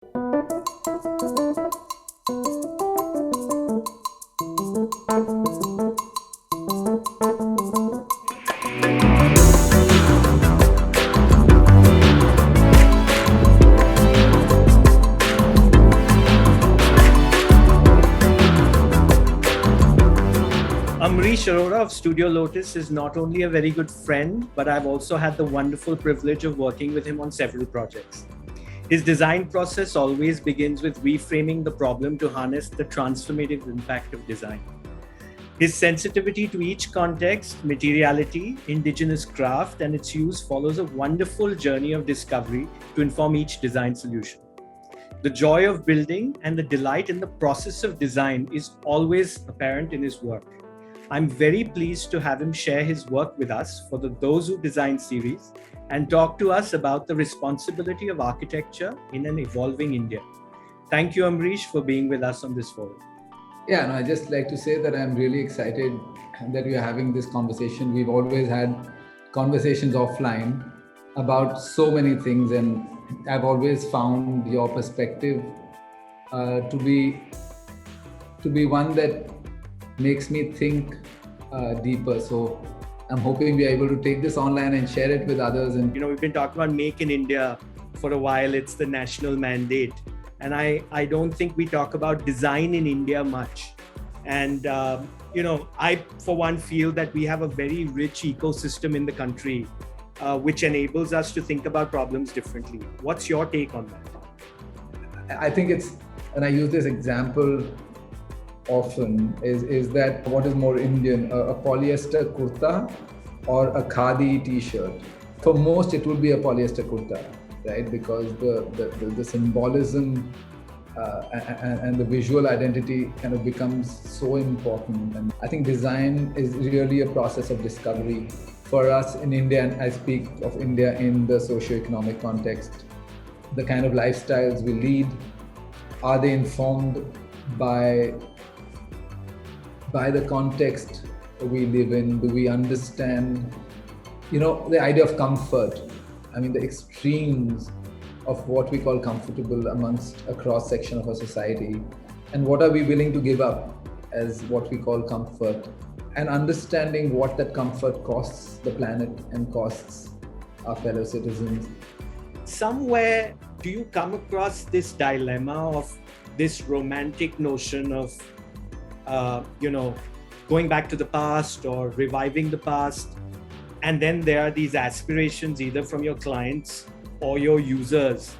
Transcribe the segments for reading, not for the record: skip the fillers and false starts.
Ambrish Arora of Studio Lotus is not only a very good friend, but I've also had the wonderful privilege of working with him on several projects. His design process always begins with reframing the problem to harness the transformative impact of design. His sensitivity to each context, materiality, indigenous craft, and its use follows a wonderful journey of discovery to inform each design solution. The joy of building and the delight in the process of design is always apparent in his work. I'm very pleased to have him share his work with us for the Those Who Design series and talk to us about the responsibility of architecture in an evolving India. Thank you, Ambrish, for being with us on this forum. Yeah, and I just like to say that I'm really excited that we are having this conversation. We've always had conversations offline about so many things, and I've always found your perspective to be one that makes me think deeper. So I'm hoping we are able to take this online and share it with others. And we've been talking about Make in India for a while. It's the national mandate. And I don't think we talk about design in India much. And, I, for one, feel that we have a very rich ecosystem in the country, which enables us to think about problems differently. What's your take on that? I think and I use this example often, is that what is more Indian, a polyester kurta or a khadi t-shirt? For most, it would be a polyester kurta, right? Because the symbolism and the visual identity kind of becomes so important. And I think design is really a process of discovery for us in India, and I speak of India in the socio-economic context. The kind of lifestyles we lead, are they informed by the context we live in? Do we understand, the idea of comfort? I mean, the extremes of what we call comfortable amongst a cross section of our society, and what are we willing to give up as what we call comfort, and understanding what that comfort costs the planet and costs our fellow citizens. Somewhere, do you come across this dilemma of this romantic notion of going back to the past or reviving the past, and then there are these aspirations either from your clients or your users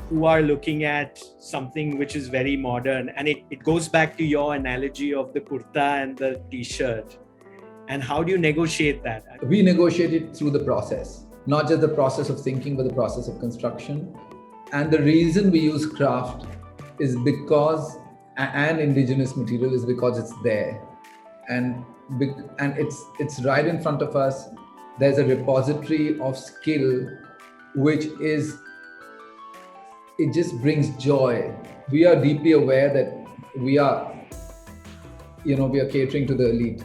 who are looking at something which is very modern, and it goes back to your analogy of the kurta and the t-shirt. And how do you negotiate that? We negotiate it through the process, not just the process of thinking, but the process of construction. And the reason we use craft is because, and indigenous material, is because it's there, and it's right in front of us. There's a repository of skill, which it just brings joy. We are deeply aware that we are catering to the elite,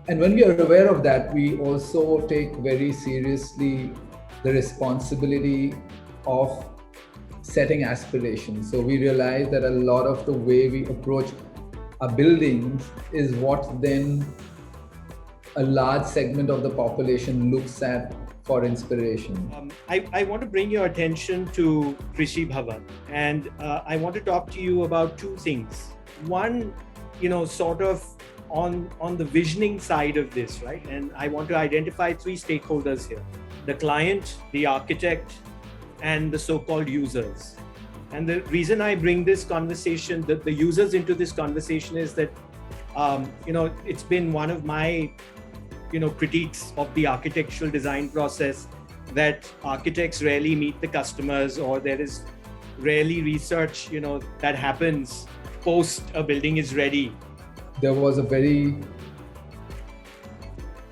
and when we are aware of that, we also take very seriously the responsibility of setting aspirations. So we realize that a lot of the way we approach our buildings is what then a large segment of the population looks at for inspiration. I want to bring your attention to Krushi Bhawan, and I want to talk to you about two things. One, sort of on the visioning side of this, right? And I want to identify three stakeholders here: the client, the architect, and the so-called users. And the reason I bring this conversation, the users into this conversation, is that it's been one of my critiques of the architectural design process, that architects rarely meet the customers, or there is rarely research that happens post a building is ready. There was a very,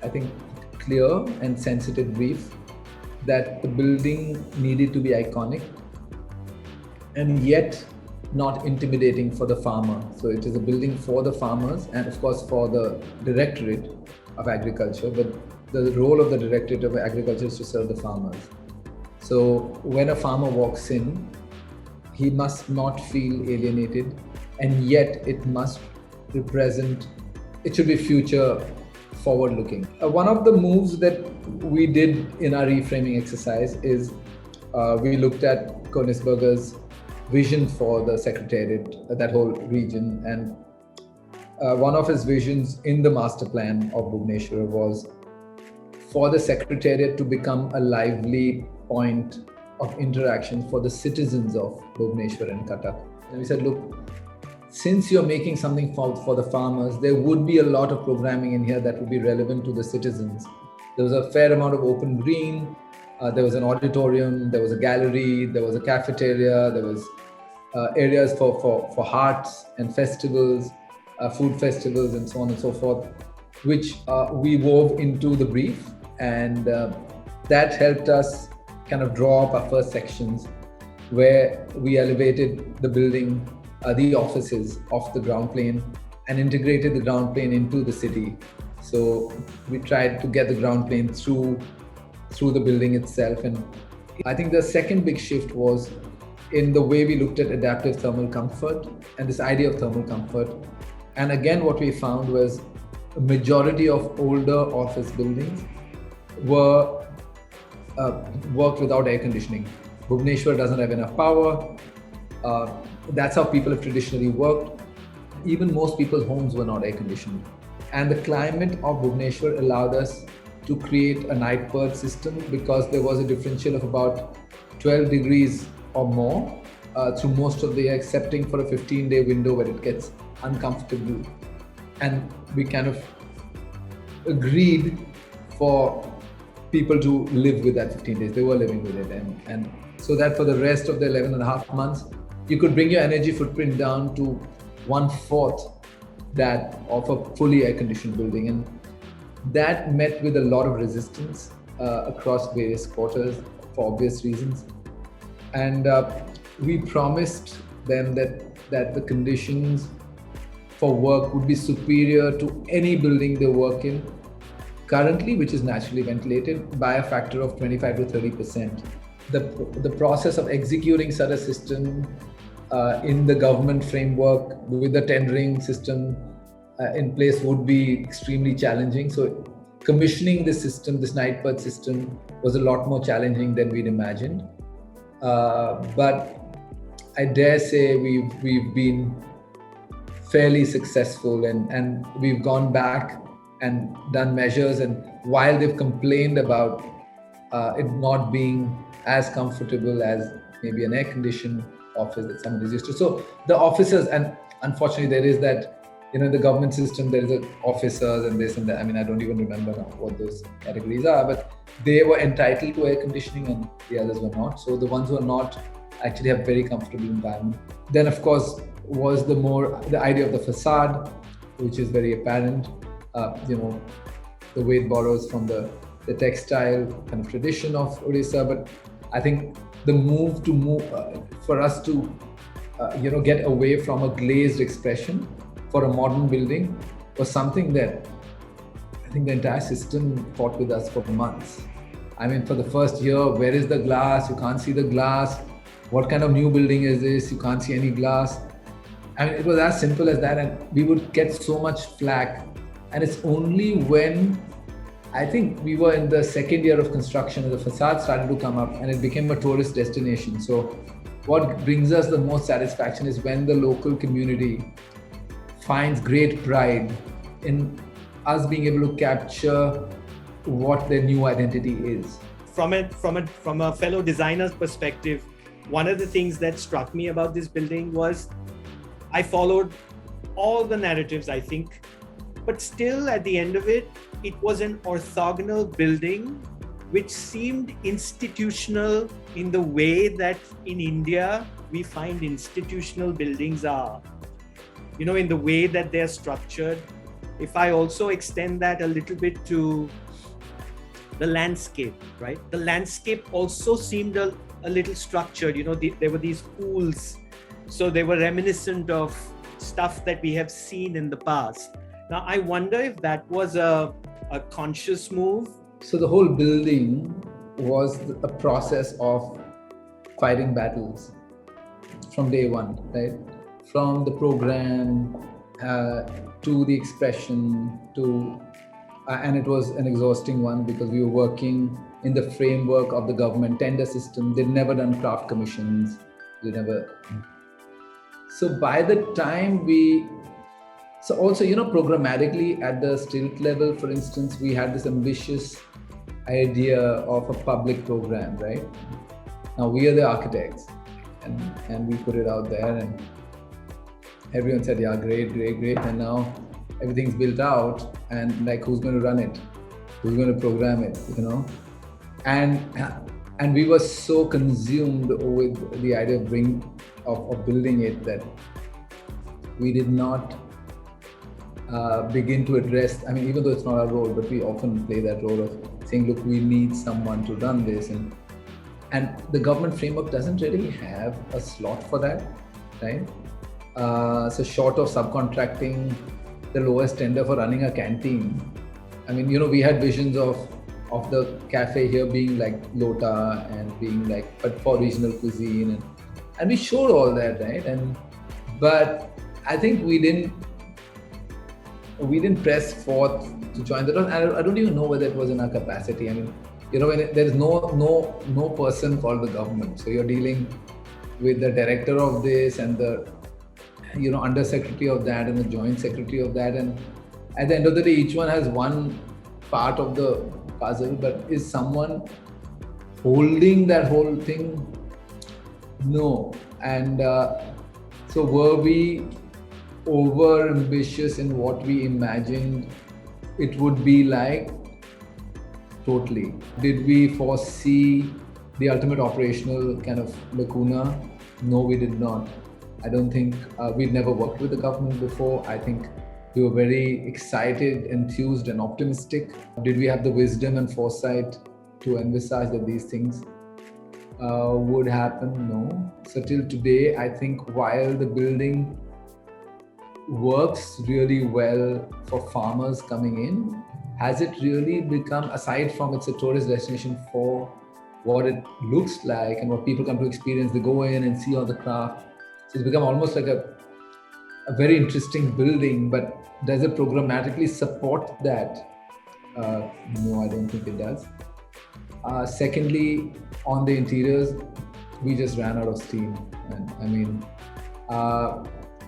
I think, clear and sensitive brief that the building needed to be iconic and yet not intimidating for the farmer. So it is a building for the farmers and of course for the Directorate of Agriculture, but the role of the Directorate of Agriculture is to serve the farmers. So when a farmer walks in, he must not feel alienated, and yet it must represent, it should be future forward looking. One of the moves that we did in our reframing exercise is we looked at Königsberger's vision for the Secretariat, that whole region, and one of his visions in the master plan of Bhubaneswar was for the Secretariat to become a lively point of interaction for the citizens of Bhubaneswar and Cuttack. And we said, look, since you're making something for the farmers, there would be a lot of programming in here that would be relevant to the citizens. There was a fair amount of open green, there was an auditorium, there was a gallery, there was a cafeteria, there was areas for arts and festivals, food festivals and so on and so forth, which we wove into the brief, and that helped us kind of draw up our first sections where we elevated the building, the offices off the ground plane and integrated the ground plane into the city. So we tried to get the ground plane through the building itself. And I think the second big shift was in the way we looked at adaptive thermal comfort and this idea of thermal comfort. And again, what we found was a majority of older office buildings were worked without air conditioning. Bhubaneswar doesn't have enough power. That's how people have traditionally worked. Even most people's homes were not air conditioned. And the climate of Bhubaneswar allowed us to create a night berth system because there was a differential of about 12 degrees or more through most of the year, excepting for a 15-day window where it gets uncomfortable. And we kind of agreed for people to live with that 15 days. They were living with it. And so that for the rest of the 11 and a half months, you could bring your energy footprint down to 1/4 that of a fully air-conditioned building. And that met with a lot of resistance across various quarters for obvious reasons. And we promised them that the conditions for work would be superior to any building they work in currently, which is naturally ventilated, by a factor of 25 to 30%. The process of executing such a system in the government framework with the tendering system in place would be extremely challenging. So commissioning this system, this night berth system, was a lot more challenging than we'd imagined. But I dare say we've been fairly successful, and we've gone back and done measures, and while they've complained about it not being as comfortable as maybe an air-conditioned office that someone is used to. So the officers, and unfortunately there is that, in the government system, there is officers and this and that. I mean, I don't even remember now what those categories are, but they were entitled to air conditioning and the others were not. So the ones who are not actually have very comfortable environment. Then of course was the idea of the facade, which is very apparent. The way it borrows from the textile kind of tradition of Odisha, but I think the move for us to get away from a glazed expression for a modern building was something that I think the entire system fought with us for months. I mean, for the first year, where is the glass? You can't see the glass. What kind of new building is this? You can't see any glass. I mean, it was as simple as that, and we would get so much flack. And it's only when I think we were in the second year of construction and the facade started to come up and it became a tourist destination. So what brings us the most satisfaction is when the local community finds great pride in us being able to capture what their new identity is. From a fellow designer's perspective, one of the things that struck me about this building was I followed all the narratives, I think, but still at the end of it, it was an orthogonal building which seemed institutional in the way that in India we find institutional buildings are. In the way that they're structured. If I also extend that a little bit to the landscape, right? The landscape also seemed a little structured. There were these pools. So they were reminiscent of stuff that we have seen in the past. Now, I wonder if that was a conscious move. So the whole building was a process of fighting battles. from day one, right? From the program to the expression to, and it was an exhausting one because we were working in the framework of the government tender system. They'd never done craft commissions. They never. So by the time so also, programmatically at the stilt level, for instance, we had this ambitious idea of a public program, right? Now we are the architects and we put it out there and everyone said, yeah, great. And now everything's built out and like, who's going to run it? Who's going to program it, And we were so consumed with the idea of building it that we did not begin to address, even though it's not our role, but we often play that role of saying, look, we need someone to run this. And the government framework doesn't really have a slot for that, right? So short of subcontracting the lowest tender for running a canteen, we had visions of the cafe here being like Lotus and being like, but for regional cuisine, and we showed all that, right? But I think we didn't press forth to join the. I don't even know whether it was in our capacity. When there is no person called the government, so you're dealing with the director of this and the undersecretary of that and the joint secretary of that, and at the end of the day, each one has one part of the puzzle, but is someone holding that whole thing? No. And so were we over ambitious in what we imagined it would be like? Totally. Did we foresee the ultimate operational kind of lacuna? No, we did not. I don't think we'd never worked with the government before. I think we were very excited, enthused, and optimistic. Did we have the wisdom and foresight to envisage that these things would happen? No. So till today, I think while the building works really well for farmers coming in, has it really become, aside from it's a tourist destination for what it looks like and what people come to experience, they go in and see all the craft. So it's become almost like a very interesting building, but does it programmatically support that? No, I don't think it does. Secondly, on the interiors, we just ran out of steam. And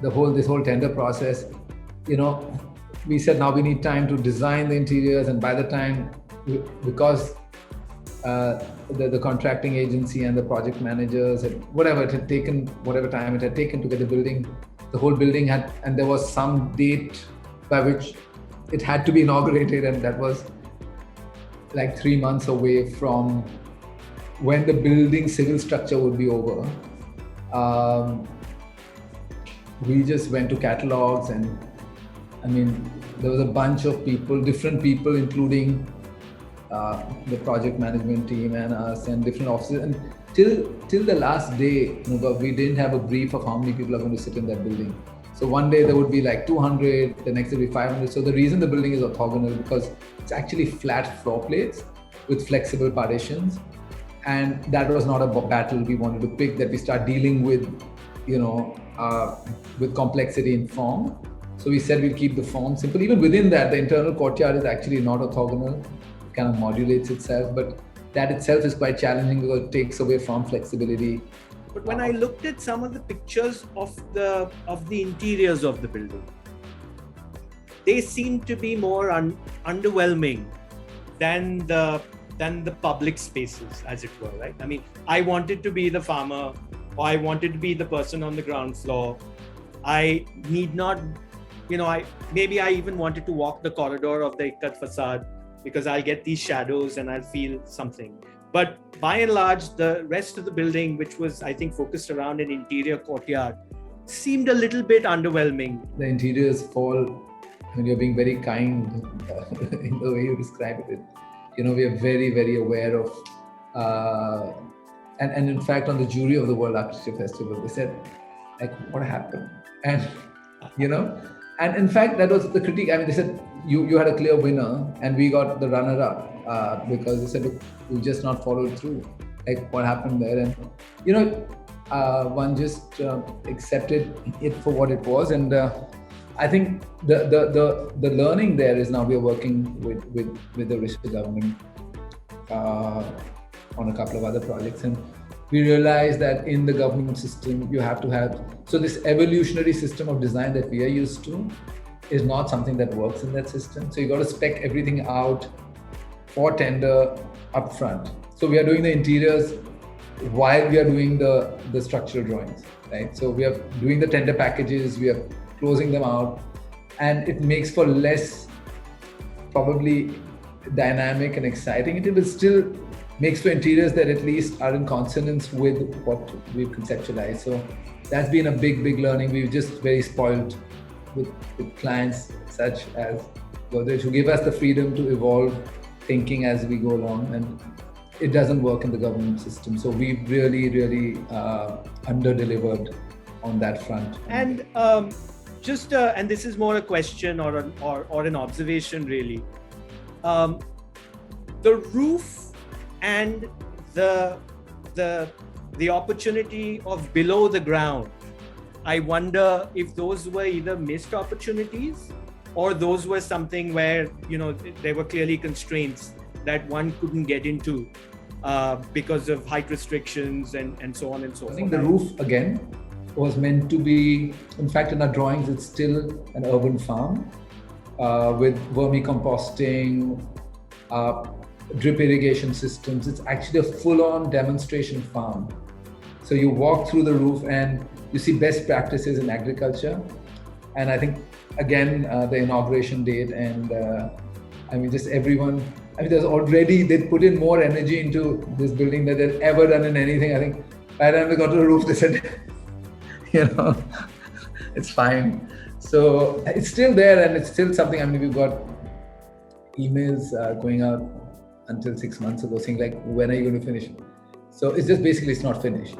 this whole tender process, we said now we need time to design the interiors, and by the time, because the contracting agency and the project managers, whatever time it had taken to get the whole building had, and there was some date by which it had to be inaugurated, and that was like 3 months away from when the building civil structure would be over. We just went to catalogs, and there was a bunch of people, different people, including the project management team and us and different offices. And till the last day, we didn't have a brief of how many people are going to sit in that building. So one day there would be like 200, the next day would be 500. So the reason the building is orthogonal because it's actually flat floor plates with flexible partitions. And that was not a battle we wanted to pick, that we start dealing with, with complexity in form. So we said we'll keep the form simple. Even within that, the internal courtyard is actually not orthogonal. It kind of modulates itself, but that itself is quite challenging because it takes away from flexibility. But when I looked at some of the pictures of the interiors of the building, they seem to be more underwhelming than the public spaces, as it were, right? I wanted to be the farmer, or I wanted to be the person on the ground floor. I need not, maybe I even wanted to walk the corridor of the Ikkat facade because I'll get these shadows and I'll feel something. But by and large, the rest of the building, which was, I think, focused around an interior courtyard, seemed a little bit underwhelming. The interiors fall, you're being very kind in the way you described it. We are very, very aware of, and in fact, on the jury of the World Architecture Festival, they said, what happened? And, and in fact, that was the critique. They said, you had a clear winner and we got the runner-up because they said, look, we just not followed through. What happened there? And, one just accepted it for what it was. And I think the learning there is now we are working with the Rishi government on a couple of other projects, and we realize that in the government system you have to have, so this evolutionary system of design that we are used to is not something that works in that system. So you got to spec everything out for tender upfront. So we are doing the interiors while we are doing the structural drawings, right? So we are doing the tender packages, we are closing them out, and it makes for less probably dynamic and exciting. It will still makes for interiors that at least are in consonance with what we've conceptualized. So that's been a big learning. We've just very spoiled with clients such as Godrej, who give us the freedom to evolve thinking as we go along, and it doesn't work in the government system. So we've really under-delivered on that front. And and this is more a question or an observation really. The roof and the opportunity of below the ground, I wonder if those were either missed opportunities or those were something where, you know, there were clearly constraints that one couldn't get into because of height restrictions and so on and so forth. I think the roof again was meant to be, in fact in our drawings it's still an urban farm with vermicomposting, drip irrigation systems. It's actually a full-on demonstration farm. So you walk through the roof and you see best practices in agriculture. And I think again the inauguration date and just everyone, there's already, they put in more energy into this building than they've ever done in anything. I think by the time they got to the roof, they said, it's fine. So it's still there and it's still something. We've got emails going out until 6 months ago saying like, when are you going to finish it? So it's just basically it's not finished.